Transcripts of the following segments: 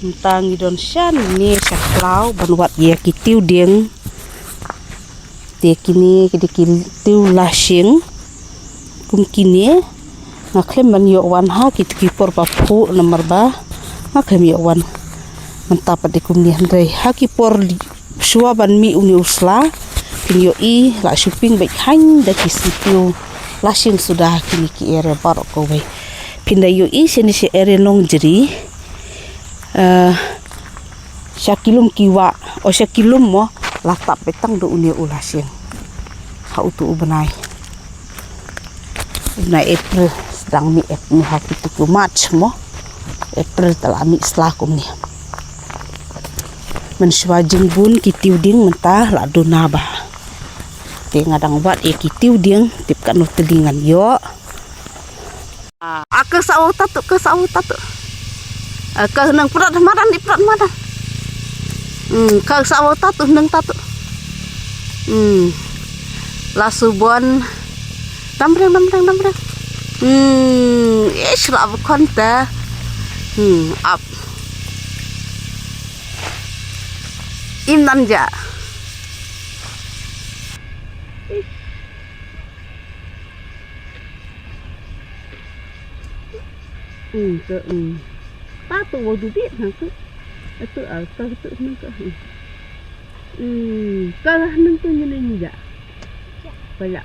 Tang idon shan ni saklau banwat ye kitiu ding te kini kitiu lashing kum kini ngaklem ban yo wan ha kitkipor papu nomor ba ngaklem yo wan mantap de kum ni handai ha kipor suwa ban mi uni usla kini yo I la shopping baik han da kisitiu lashing sudah kini ki ere barok kowe pindah yo I sini si ere long jeri syakilum kiwa o syakilum mo latap petang do uni ulasing ha utu ubenai April sedang mi hati tu March mo April telah mi selakum ni menswajing bun kitiu ding mentah la do naba te ngadang wat kitiu ding tip kan no telingan yo ke sawo tatu ke nang prat madan di prat madan ke sawo tatu nang tatu lasubon damreng selap konta up imnan ja tatu wo dubit nang tu itu ka tu nang ka nang tu ni ja pala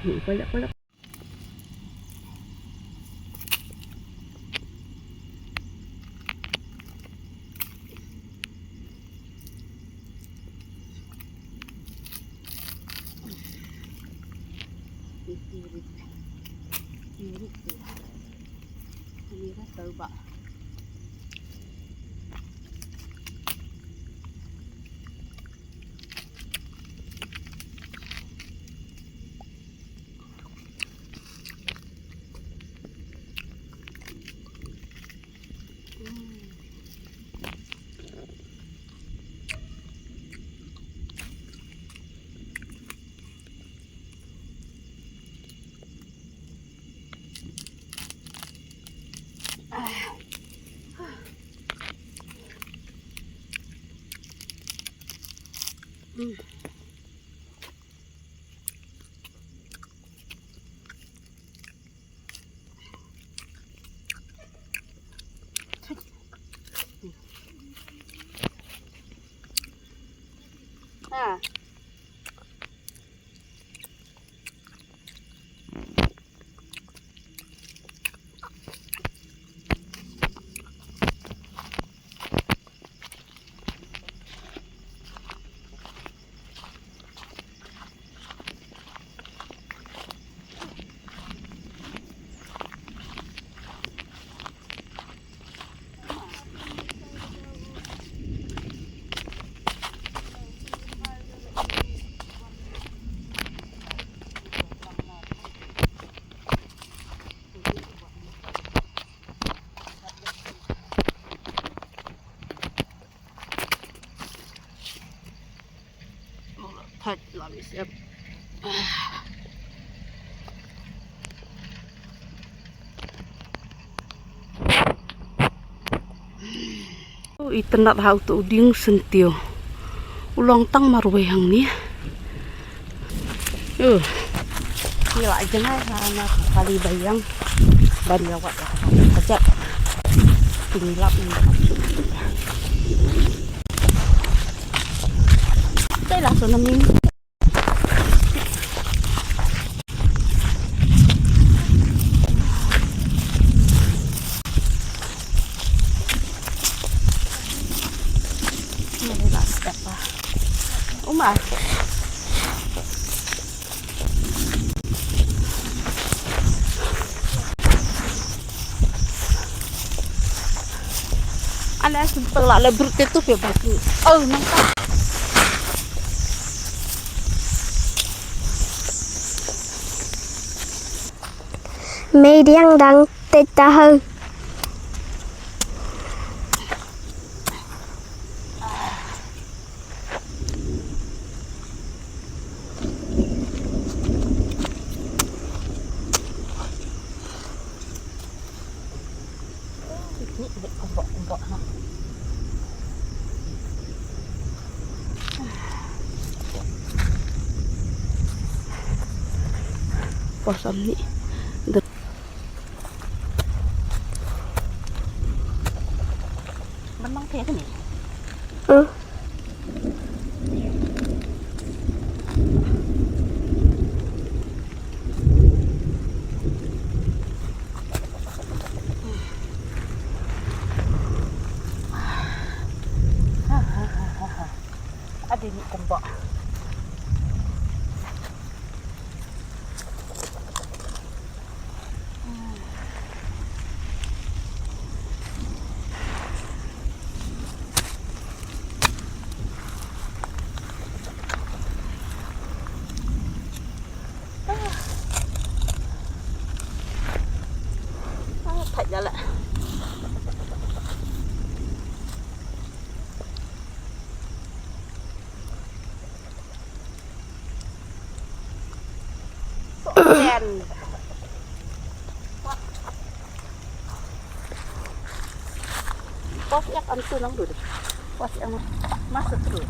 Coba thật là bị xếp itenat hau tu ding sentio ulang tang marwe hang ni gila aja na kali bayang bari awak kajat tinilap ni đây là số 5 mà anh ấy tự lại là bự tiếp tục việc bạch nóng ta mày đang tết ta hơn Pasam ni. Memang kayak gini. Ada ni kumbak. Tak jalan. Soalan. Pos yak antu nang dulu. Pos yang masuk dulu.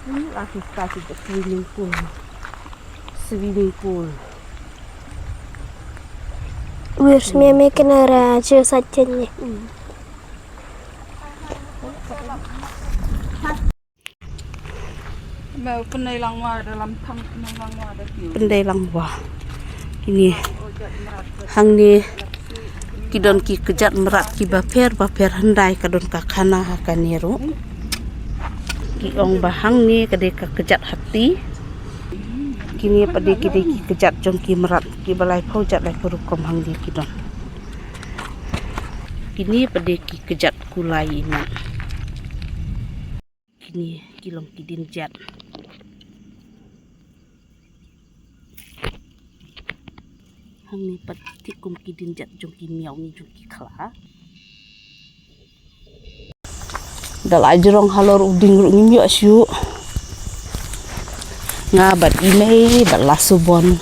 Ini lagi kasih ke swimming pool. Swimming pool. Where's me making a raja sajanya? Mau penai langwa dalam tang penai langwa ada view. Pendai langwa. Ini hang ni kidon ki kejat merat ki baper hendai kadon kakana hakaniru. Ki ong bahang ni kade ka kejat hati. Kini pada kide ki kejat jong ki merat ki balai pau jat lai perukom hang di kidon. Kini pada ki kejat kulai inan. Kini kilong kidin jat. Hang ni pati kum kidin jat jong ki miau ni jong ki khala. Dal ajrong halor uding ru ngimyo asyu. Ngabat imei balasubon.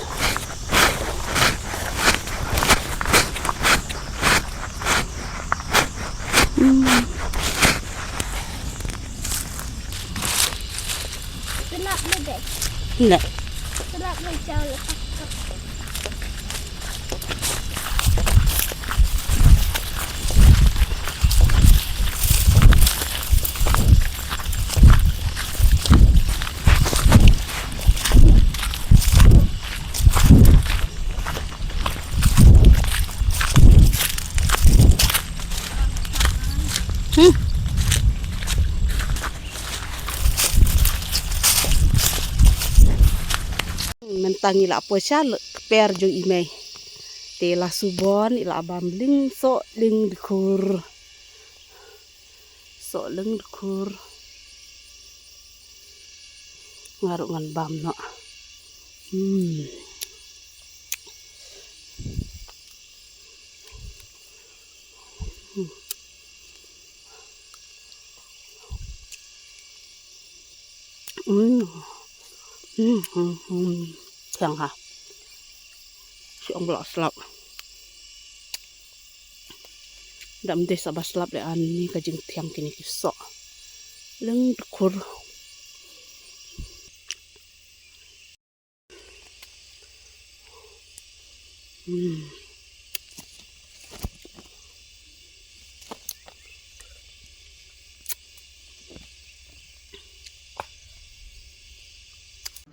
Kenapa ni dek? Nak Kenapa ni jauh? mentang ila apa syal per jong imei. Tela subon ila abam ling so ling dikur. So ling dikur. Ngaruk ngan bam no. Thiang ha. Si ong blok slap. Dam de sabas slap le an ni ka jing thiang kini ki so. Leng kur.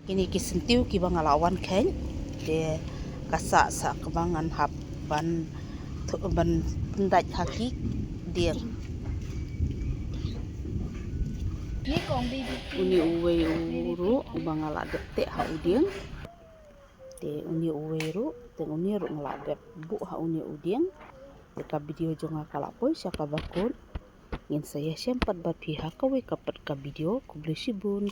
Kini kisentiu ki bang lawan ken de kasak sak kebangan hap ban pendaj haki dir Ni kong bibi. uni uwe uru bang ala dete ha uding te uni uwe ru te uni ru ngala dep bu ha uni uding Deka video jonga kalapoi syaka bakun. Ngin saya sempat bat pihak kawe kapat ka video kublesibun.